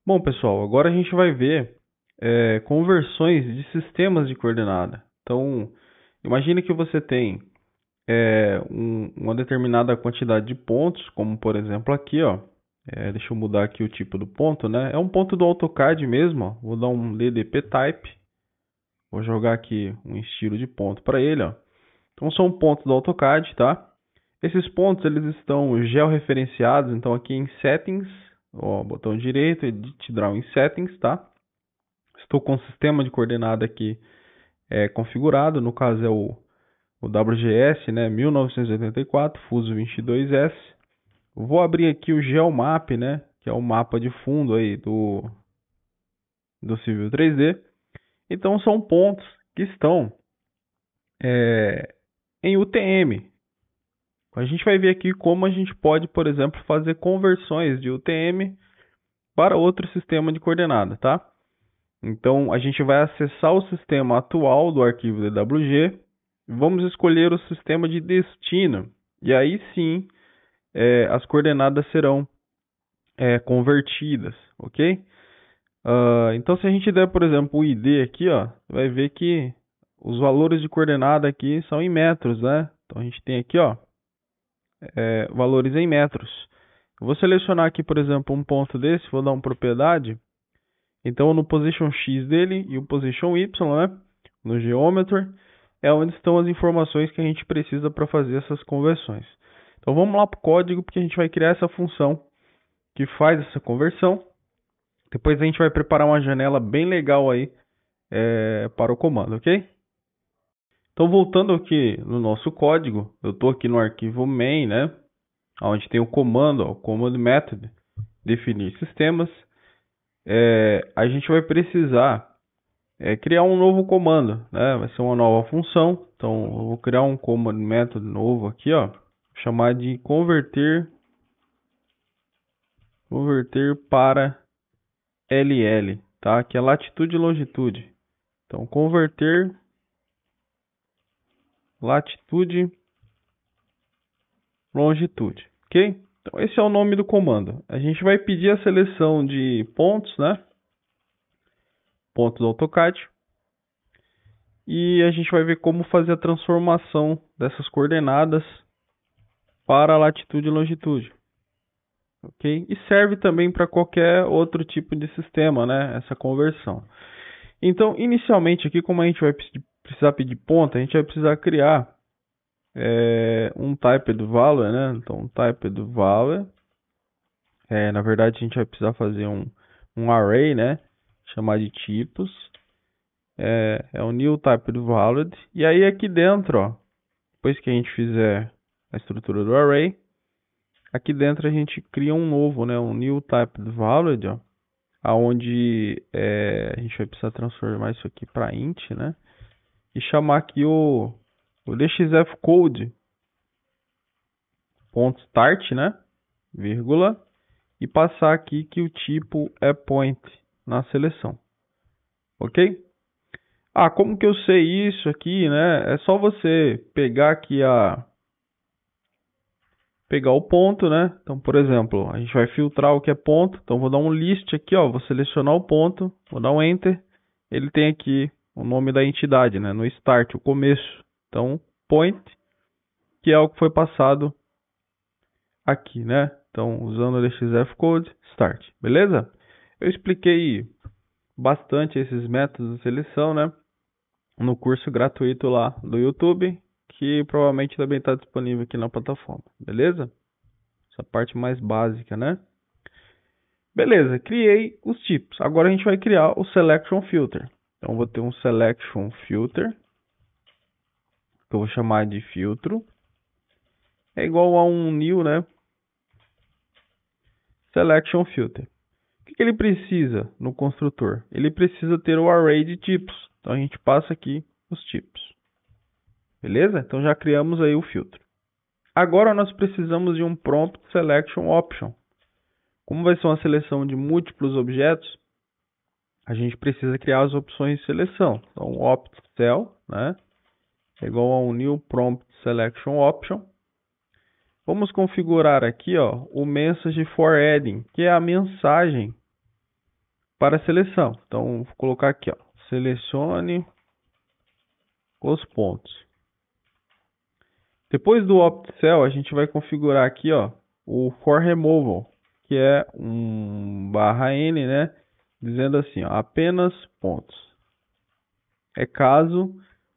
Bom, pessoal, agora a gente vai ver conversões de sistemas de coordenada. Então, imagine que você tem uma determinada quantidade de pontos, como por exemplo aqui, ó. Deixa eu mudar aqui o tipo do ponto, né? É um ponto do AutoCAD mesmo, ó. Vou dar um DDP Type. Vou jogar aqui um estilo de ponto para ele, ó. Então são pontos do AutoCAD, tá? Esses pontos eles estão georreferenciados, então aqui em Settings, ó, botão direito, Edit Draw em Settings, tá? Estou com o sistema de coordenada aqui configurado, no caso é o WGS, né, 1984, Fuso 22S. Vou abrir aqui o GeoMap, né, que é o mapa de fundo aí do Civil 3D. Então são pontos que estão em UTM. A gente vai ver aqui como a gente pode, por exemplo, fazer conversões de UTM para outro sistema de coordenada, tá? Então, a gente vai acessar o sistema atual do arquivo DWG, vamos escolher o sistema de destino, e aí sim as coordenadas serão convertidas, ok? Então, se a gente der, por exemplo, o ID aqui, ó, vai ver que os valores de coordenada aqui são em metros, né? Então, a gente tem aqui, ó, valores em metros. Eu vou selecionar aqui, por exemplo, um ponto desse, vou dar uma propriedade. Então, no position X dele e o position Y, né, no geometry, é onde estão as informações que a gente precisa para fazer essas conversões. Então, vamos lá para o código, porque a gente vai criar essa função que faz essa conversão. Depois a gente vai preparar uma janela bem legal aí para o comando, ok? Então, voltando aqui no nosso código, eu estou aqui no arquivo main, né, onde tem o comando, ó, command method, definir sistemas. A gente vai precisar criar um novo comando, né? Vai ser uma nova função. Então, eu vou criar um command method novo aqui, ó, chamar de converter para LL, tá? Que é latitude e longitude. Então, converter latitude longitude, ok? Então, esse é o nome do comando. A gente vai pedir a seleção de pontos, né? Pontos do AutoCAD. E a gente vai ver como fazer a transformação dessas coordenadas para a latitude e longitude. Ok? E serve também para qualquer outro tipo de sistema, né? Essa conversão. Então, inicialmente aqui, como a gente vai precisar pedir ponto, a gente vai precisar criar um typed value, né? Então, um typed value. Na verdade, a gente vai precisar fazer um array, né? Chamar de tipos. É o new typed value. E aí aqui dentro, ó, depois que a gente fizer a estrutura do array, aqui dentro a gente cria um novo, né? Um new typed value, ó, aonde a gente vai precisar transformar isso aqui para int, né? E chamar aqui o dxfcode ponto .start, né? Vírgula, e passar aqui que o tipo é point na seleção. Ok? Como que eu sei isso aqui, né? É só você pegar aqui pegar o ponto, né? Então, por exemplo, a gente vai filtrar o que é ponto. Então, vou dar um list aqui, ó. Vou selecionar o ponto, vou dar um enter. Ele tem aqui o nome da entidade, né? No start, o começo. Então, point, que é o que foi passado aqui, né? Então, usando o dxfcode, start, beleza? Eu expliquei bastante esses métodos de seleção, né? No curso gratuito lá do YouTube, que provavelmente também está disponível aqui na plataforma, beleza? Essa parte mais básica, né? Beleza, criei os tipos. Agora a gente vai criar o Selection Filter. Então vou ter um Selection Filter, que eu vou chamar de filtro. É igual a um new, né? Selection Filter. O que ele precisa no construtor? Ele precisa ter o array de tipos. Então a gente passa aqui os tipos. Beleza? Então já criamos aí o filtro. Agora nós precisamos de um Prompt Selection Option. Como vai ser uma seleção de múltiplos objetos, a gente precisa criar as opções de seleção. Então, opt cell, né, é igual a um new prompt selection option. Vamos configurar aqui, ó, o message for adding, que é a mensagem para a seleção. Então, vou colocar aqui, ó, selecione os pontos. Depois do OptCell, a gente vai configurar aqui, ó, o for removal, que é um /n, né, dizendo assim, ó, apenas pontos. É caso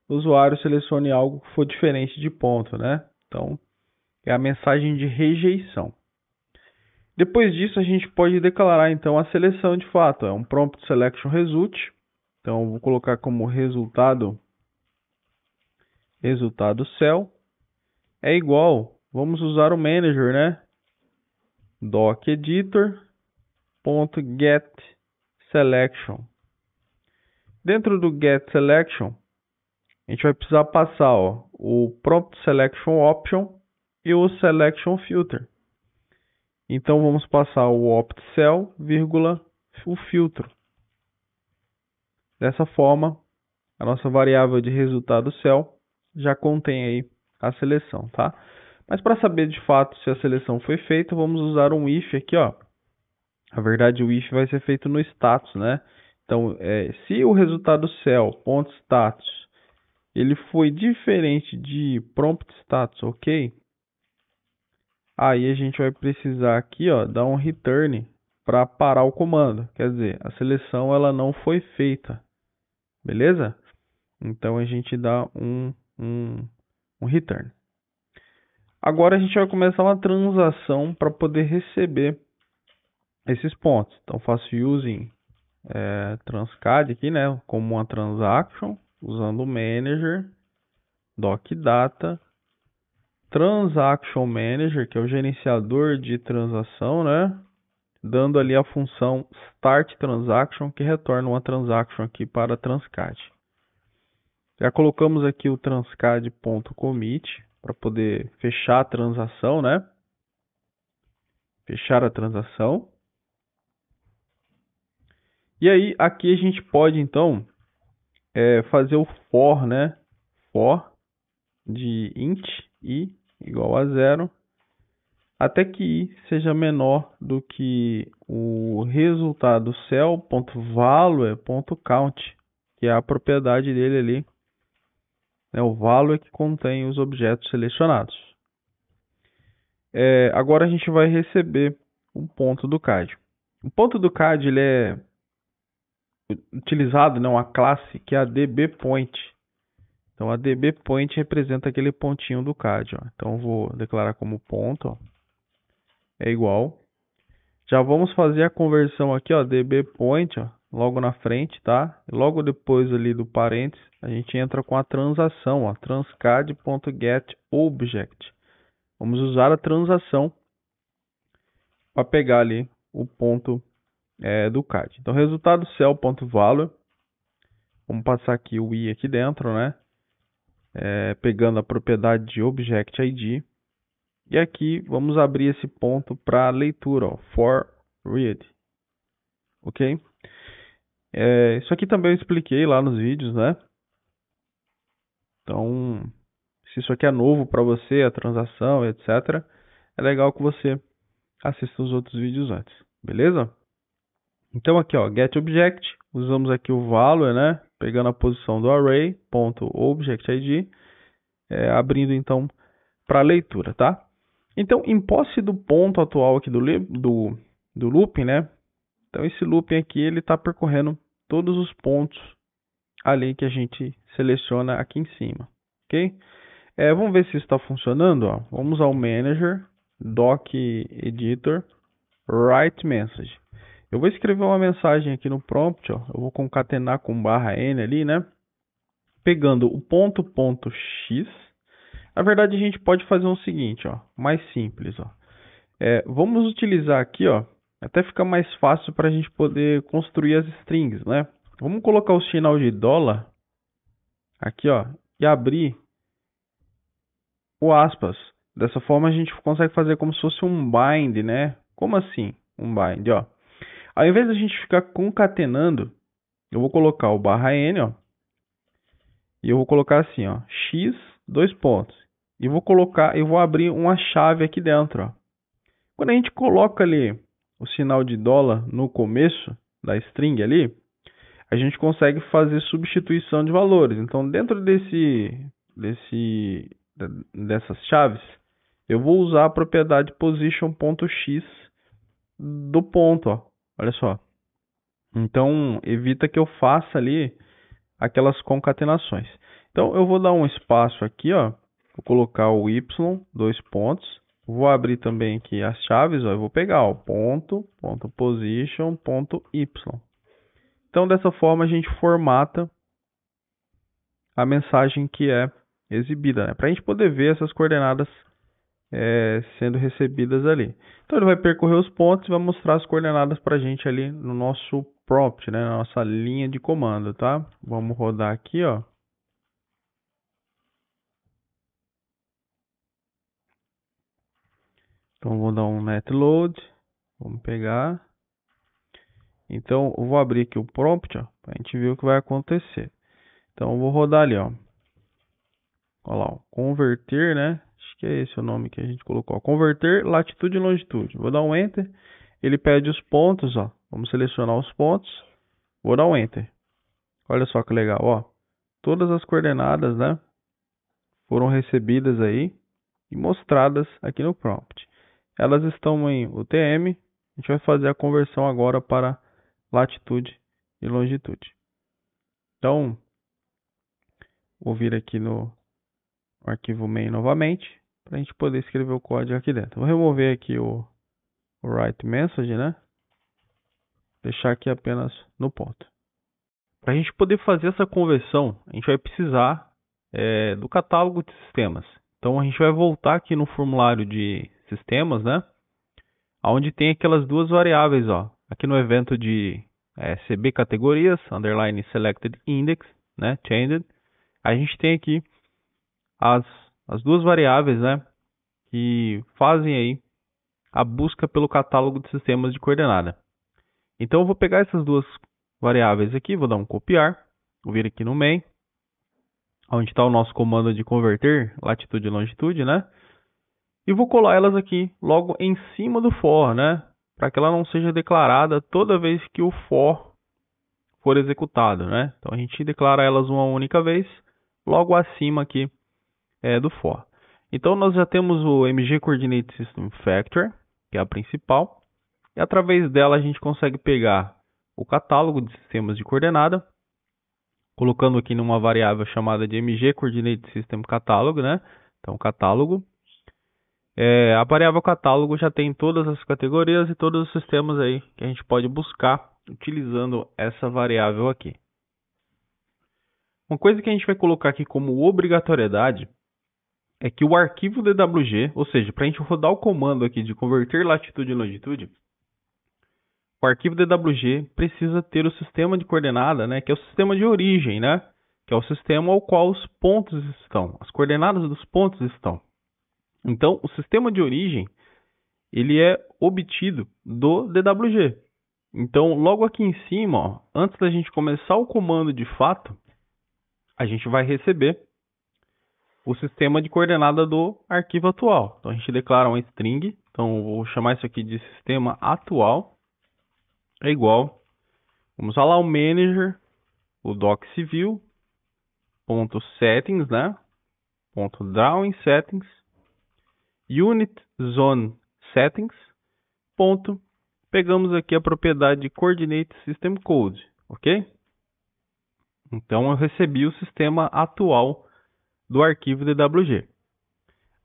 o usuário selecione algo que for diferente de ponto, né? Então, é a mensagem de rejeição. Depois disso, a gente pode declarar, então, a seleção de fato. É um prompt selection result. Então, vou colocar como resultado cell. É igual, vamos usar o manager, né? docEditor.getSelection. Dentro do getSelection, a gente vai precisar passar, ó, o prompt selection option e o selection filter. Então, vamos passar o optCell, o filtro. Dessa forma, a nossa variável de resultado cell já contém aí a seleção, tá? Mas para saber de fato se a seleção foi feita, vamos usar um if aqui, ó. Na verdade, o if vai ser feito no status, né? Então, se o resultado cell.status ele foi diferente de prompt status, ok? Aí a gente vai precisar aqui, ó, dar um return para parar o comando. Quer dizer, a seleção ela não foi feita. Beleza? Então a gente dá um return. Agora a gente vai começar uma transação para poder receber esses pontos. Então faço using transcad aqui, né, como uma transaction, usando o manager, docdata, transaction manager, que é o gerenciador de transação, né, dando ali a função start transaction, que retorna uma transaction aqui para a transcad. Já colocamos aqui o transcad.commit para poder fechar a transação, né? Fechar a transação. E aí, aqui a gente pode, então, fazer o for, né? For de int i igual a 0, até que i seja menor do que o resultado cell.value.count, que é a propriedade dele ali. O value que contém os objetos selecionados. Agora a gente vai receber um ponto do CAD. O ponto do CAD ele é utilizado, uma classe que é a dbPoint. Então a dbPoint representa aquele pontinho do CAD. Ó. Então eu vou declarar como ponto, ó, é igual. Já vamos fazer a conversão aqui, ó, dbPoint, ó, logo na frente, tá? E logo depois ali do parênteses, a gente entra com a transação, ó, transcad.getObject. Vamos usar a transação para pegar ali o ponto do CAD. Então, resultado cell.value. Vamos passar aqui o i aqui dentro, né? Pegando a propriedade de Object ID. E aqui vamos abrir esse ponto para leitura, ó, for read. Ok? Isso aqui também eu expliquei lá nos vídeos, né? Então, se isso aqui é novo para você, a transação, etc., é legal que você assista os outros vídeos antes, beleza? Então aqui, ó, getObject, usamos aqui o value, né? Pegando a posição do array, .objectId, abrindo então para leitura, tá? Então, em posse do ponto atual aqui do looping, né? Então esse looping aqui, ele está percorrendo todos os pontos ali que a gente seleciona aqui em cima, ok? Vamos ver se isso está funcionando, ó. Vamos ao manager, docEditor, write message. Eu vou escrever uma mensagem aqui no prompt, ó. Eu vou concatenar com /n ali, né? Pegando o ponto.x. Na verdade, a gente pode fazer o seguinte, ó, mais simples, ó. Vamos utilizar aqui, ó, até fica mais fácil para a gente poder construir as strings, né? Vamos colocar o sinal de dólar aqui, ó, e abrir o aspas. Dessa forma a gente consegue fazer como se fosse um bind, né? Como assim? Um bind, ó. Ao invés de a gente ficar concatenando, eu vou colocar o /n, ó, e eu vou colocar assim, ó, x, dois pontos. E eu vou abrir uma chave aqui dentro, ó. Quando a gente coloca ali o sinal de dólar no começo, da string ali, a gente consegue fazer substituição de valores. Então, dentro dessas chaves, eu vou usar a propriedade position.x do ponto, ó. Olha só. Então, evita que eu faça ali aquelas concatenações. Então, eu vou dar um espaço aqui, ó. Vou colocar o y, 2 pontos. Vou abrir também aqui as chaves, ó. Eu vou pegar, ó, ponto, ponto position, ponto y. Então, dessa forma, a gente formata a mensagem que é exibida, né? Para a gente poder ver essas coordenadas sendo recebidas ali. Então, ele vai percorrer os pontos e vai mostrar as coordenadas para a gente ali no nosso prompt, né? Na nossa linha de comando, tá? Vamos rodar aqui, ó. Então, vou dar um netload. Vamos pegar. Então, eu vou abrir aqui o prompt, ó, para a gente ver o que vai acontecer. Então, eu vou rodar ali, ó. Olha lá, ó, converter, né? Acho que é esse o nome que a gente colocou. Converter latitude e longitude. Vou dar um Enter. Ele pede os pontos, ó. Vamos selecionar os pontos. Vou dar um Enter. Olha só que legal, ó. Todas as coordenadas, né, foram recebidas aí e mostradas aqui no prompt. Elas estão em UTM. A gente vai fazer a conversão agora para latitude e longitude. Então, vou vir aqui no arquivo main novamente, para a gente poder escrever o código aqui dentro. Vou remover aqui o write message, né? Deixar aqui apenas no ponto. Para a gente poder fazer essa conversão, a gente vai precisar do catálogo de sistemas. Então, a gente vai voltar aqui no formulário de sistemas, né? Onde tem aquelas duas variáveis, ó. Aqui no evento de CB categorias, underline selected index, né? Changed. A gente tem aqui as duas variáveis, né, que fazem aí a busca pelo catálogo de sistemas de coordenada. Então eu vou pegar essas duas variáveis aqui, vou dar um copiar, vou vir aqui no main, onde está o nosso comando de converter latitude e longitude, né, e vou colar elas aqui logo em cima do for, né, para que ela não seja declarada toda vez que o for for executado, né. Então a gente declara elas uma única vez, logo acima aqui do for. Então nós já temos o MG Coordinate System Factor, que é a principal, e através dela a gente consegue pegar o catálogo de sistemas de coordenada, colocando aqui numa variável chamada de MG Coordinate System Catalog, né? Então catálogo. A variável catálogo já tem todas as categorias e todos os sistemas aí que a gente pode buscar utilizando essa variável aqui. Uma coisa que a gente vai colocar aqui como obrigatoriedade é que o arquivo DWG, ou seja, para a gente rodar o comando aqui de converter latitude e longitude, o arquivo DWG precisa ter o sistema de coordenada, né, que é o sistema de origem, né, que é o sistema ao qual os pontos estão, as coordenadas dos pontos estão. Então, o sistema de origem, ele é obtido do DWG. Então, logo aqui em cima, ó, antes da gente começar o comando de fato, a gente vai receber o sistema de coordenada do arquivo atual. Então a gente declara um string, então eu vou chamar isso aqui de sistema atual, é igual, vamos usar lá o manager, o doc civil, ponto settings, né, ponto drawing settings, unit zone settings, ponto, pegamos aqui a propriedade de coordinate system code, ok? Então eu recebi o sistema atual do arquivo DWG.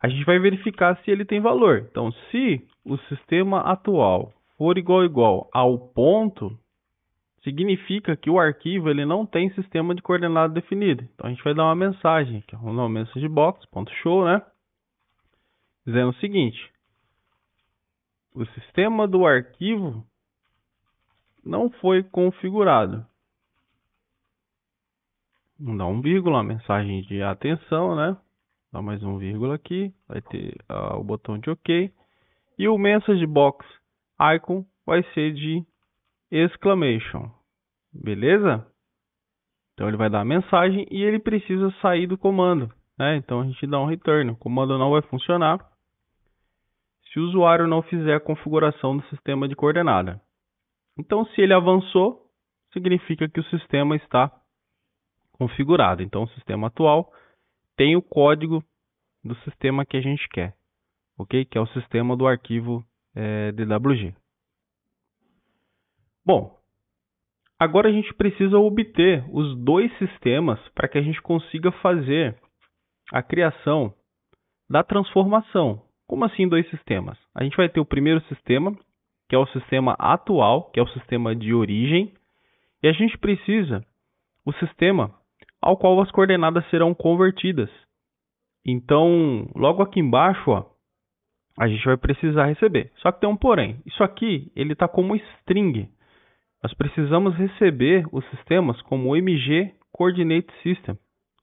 A gente vai verificar se ele tem valor. Então, se o sistema atual for igual ao ponto, significa que o arquivo ele não tem sistema de coordenada definido. Então, a gente vai dar uma mensagem, que é uma message box.show, né? Dizendo o seguinte: o sistema do arquivo não foi configurado. Vamos dar um vírgula, uma mensagem de atenção, né? Dá mais um vírgula aqui, vai ter o botão de OK. E o message box icon vai ser de exclamation. Beleza? Então ele vai dar a mensagem e ele precisa sair do comando, né? Então a gente dá um return. O comando não vai funcionar se o usuário não fizer a configuração do sistema de coordenada. Então, se ele avançou, significa que o sistema está configurado. Então, o sistema atual tem o código do sistema que a gente quer, ok? Que é o sistema do arquivo DWG. Bom, agora a gente precisa obter os dois sistemas para que a gente consiga fazer a criação da transformação. Como assim dois sistemas? A gente vai ter o primeiro sistema, que é o sistema atual, que é o sistema de origem, e a gente precisa o sistema ao qual as coordenadas serão convertidas. Então, logo aqui embaixo, ó, a gente vai precisar receber. Só que tem um porém. Isso aqui, ele está como string. Nós precisamos receber os sistemas como MG Coordinate System,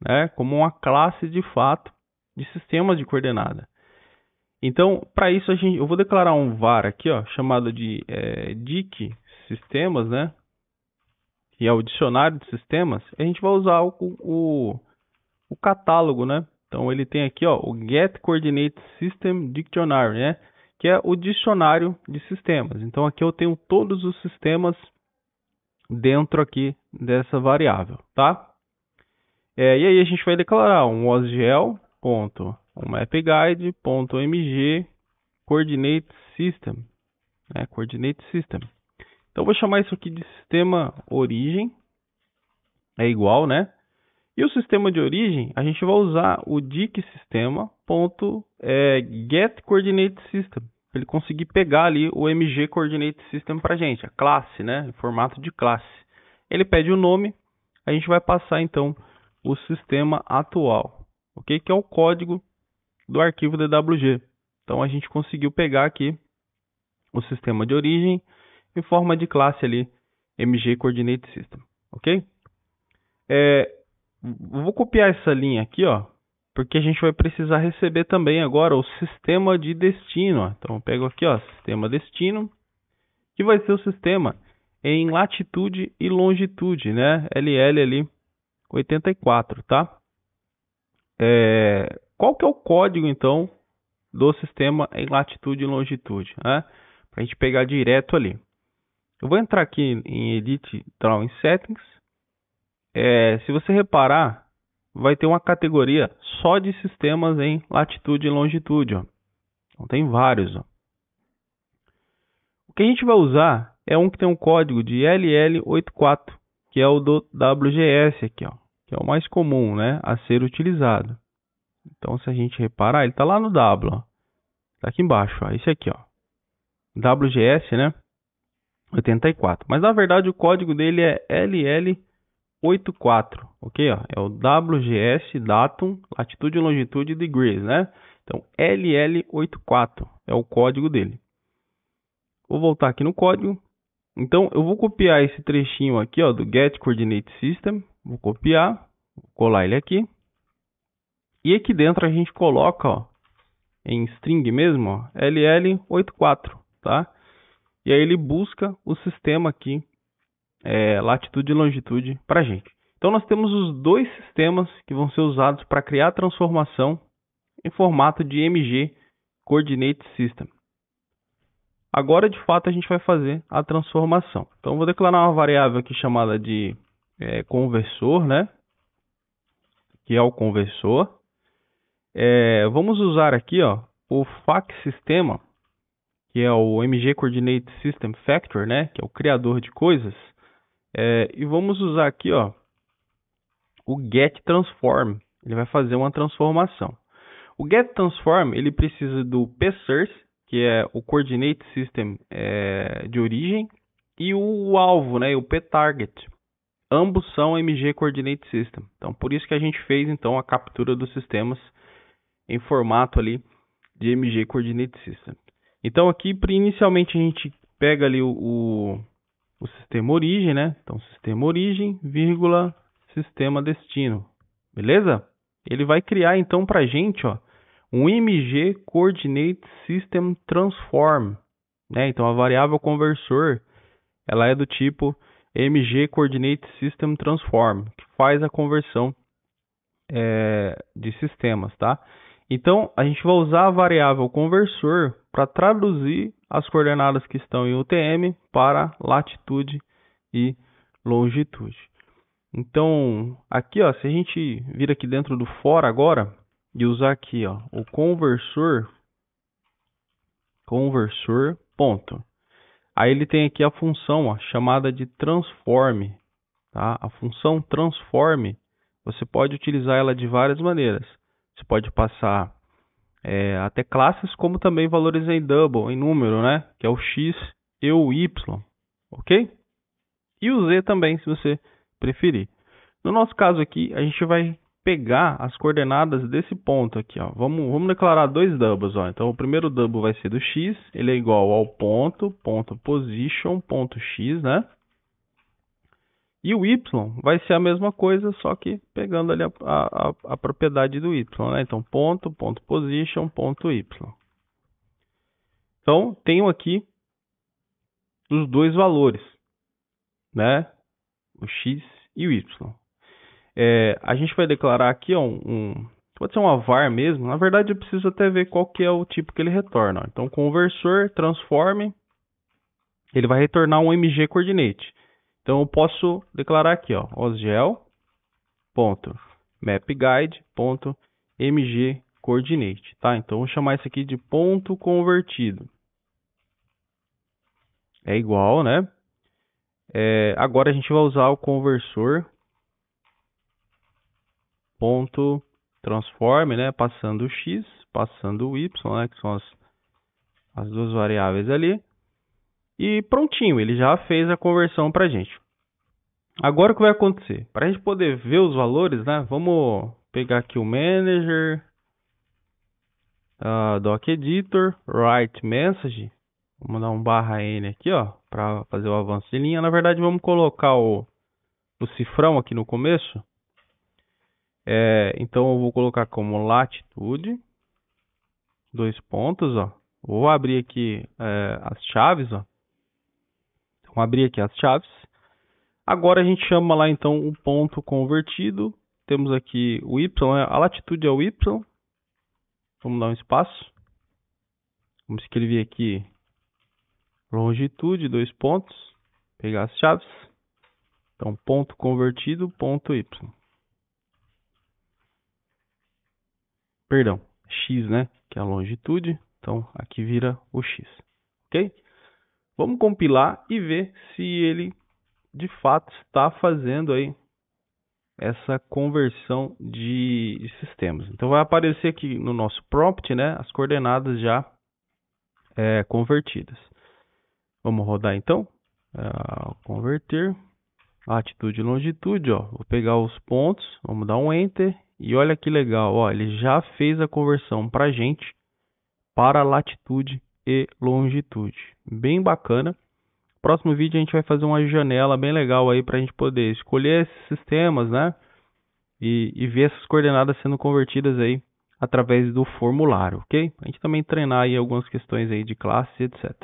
né? Como uma classe de fato de sistemas de coordenada. Então, para isso eu vou declarar um var aqui, ó, chamado de dic sistemas, né? Que é o dicionário de sistemas. A gente vai usar o catálogo, né? Então ele tem aqui, ó, o Get Coordinate System Dictionary, né? Que é o dicionário de sistemas. Então aqui eu tenho todos os sistemas dentro aqui dessa variável, tá? E aí a gente vai declarar um wasgl.mapguide.mg Coordinate System, né? Coordinate System. Então eu vou chamar isso aqui de sistema origem, é igual, né? E o sistema de origem, a gente vai usar o dic sistema.get coordinate system, para ele conseguir pegar ali o mg coordinate system para a gente, a classe, né, em formato de classe. Ele pede o nome, a gente vai passar então o sistema atual, ok? Que é o código do arquivo DWG. Então a gente conseguiu pegar aqui o sistema de origem em forma de classe ali, mg coordinate system, ok? Vou copiar essa linha aqui, ó, porque a gente vai precisar receber também agora o sistema de destino. Ó. Então eu pego aqui, ó, sistema destino, que vai ser o sistema em latitude e longitude, né? LL ali 84, tá? Qual que é o código então do sistema em latitude e longitude, né? Para a gente pegar direto ali. Eu vou entrar aqui em Edit Drawing Settings. Se você reparar, vai ter uma categoria só de sistemas em latitude e longitude. Ó. Então tem vários. Ó. O que a gente vai usar é um que tem um código de LL84, que é o do WGS aqui, ó, que é o mais comum, né, a ser utilizado. Então se a gente reparar, ele está lá no W, está aqui embaixo, ó, esse aqui, ó, WGS, né, 84. Mas na verdade o código dele é LL84, ok? Ó, é o WGS Datum, Latitude, Longitude e Degrees, né? Então, LL84 é o código dele. Vou voltar aqui no código. Então, eu vou copiar esse trechinho aqui, ó, do Get Coordinate System. Vou copiar, vou colar ele aqui. E aqui dentro a gente coloca, ó, em string mesmo, ó, LL84, tá? E aí ele busca o sistema aqui, latitude e longitude para a gente. Então nós temos os dois sistemas que vão ser usados para criar a transformação em formato de MG Coordinate System. Agora de fato a gente vai fazer a transformação. Então eu vou declarar uma variável aqui chamada de conversor, né? Que é o conversor. Vamos usar aqui, ó, o fac sistema, que é o MG Coordinate System Factor, né? Que é o criador de coisas. E vamos usar aqui, ó, o get transform. Ele vai fazer uma transformação. O get transform ele precisa do psource, que é o coordinate system de origem, e o alvo, né, o ptarget. Ambos são MG coordinate system. Então por isso que a gente fez então a captura dos sistemas em formato ali de MG coordinate system. Então aqui inicialmente a gente pega ali o sistema origem, né? Então, sistema origem, vírgula, sistema destino. Beleza? Ele vai criar, então, para a gente, ó, um MG Coordinate System Transform. Né? Então, a variável conversor, ela é do tipo MG Coordinate System Transform, que faz a conversão de sistemas, tá? Então, a gente vai usar a variável conversor para traduzir as coordenadas que estão em UTM para latitude e longitude. Então, aqui, ó, se a gente vir aqui dentro do for agora e usar aqui, ó, o conversor ponto. Aí ele tem aqui a função, ó, chamada de transform, tá? A função transform, você pode utilizar ela de várias maneiras. Você pode passar até classes, como também valores em double, em número, né? Que é o x e o y, ok? E o z também, se você preferir. No nosso caso aqui, a gente vai pegar as coordenadas desse ponto aqui, ó. Vamos declarar dois doubles, ó. Então, o primeiro double vai ser do x, ele é igual ao ponto position, ponto x, né? E o y vai ser a mesma coisa, só que pegando ali a propriedade do y, né? Então, ponto position, ponto y. Então, tenho aqui os dois valores, né? O x e o y. A gente vai declarar aqui, ó, pode ser uma var mesmo. Na verdade, eu preciso até ver qual que é o tipo que ele retorna, ó. Então, conversor, transform, ele vai retornar um mg coordinate. Então, eu posso declarar aqui, ó, osgel.mapguide.mg coordinate, tá? Então, vou chamar isso aqui de ponto convertido. É igual, né? Agora a gente vai usar o conversor ponto transform, né? Passando o x, passando o y, né? Que são as duas variáveis ali. E prontinho, ele já fez a conversão para a gente. Agora o que vai acontecer? Para a gente poder ver os valores, né? Vamos pegar aqui o manager, doc editor, write message. Vamos dar um /n aqui, ó, para fazer o avanço de linha. Na verdade, vamos colocar o cifrão aqui no começo. Então eu vou colocar como latitude, dois pontos, ó. Vou abrir aqui as chaves, ó. Então, abrir aqui as chaves. Agora a gente chama lá então o ponto convertido. Temos aqui o y, a latitude é o y. Vamos dar um espaço. Vamos escrever aqui longitude, dois pontos. Pegar as chaves. Então, ponto convertido, ponto y. Perdão, x, né? Que é a longitude. Então, aqui vira o x. Ok? Vamos compilar e ver se ele de fato está fazendo aí essa conversão de sistemas. Então vai aparecer aqui no nosso prompt, né, as coordenadas já convertidas. Vamos rodar então, converter, latitude e longitude, ó. Vou pegar os pontos, vamos dar um enter e olha que legal, ó, ele já fez a conversão para a gente para latitude e longitude. Bem bacana. Próximo vídeo a gente vai fazer uma janela bem legal aí para a gente poder escolher esses sistemas, né? E ver essas coordenadas sendo convertidas aí através do formulário, ok? A gente também treinar aí algumas questões aí de classe, etc.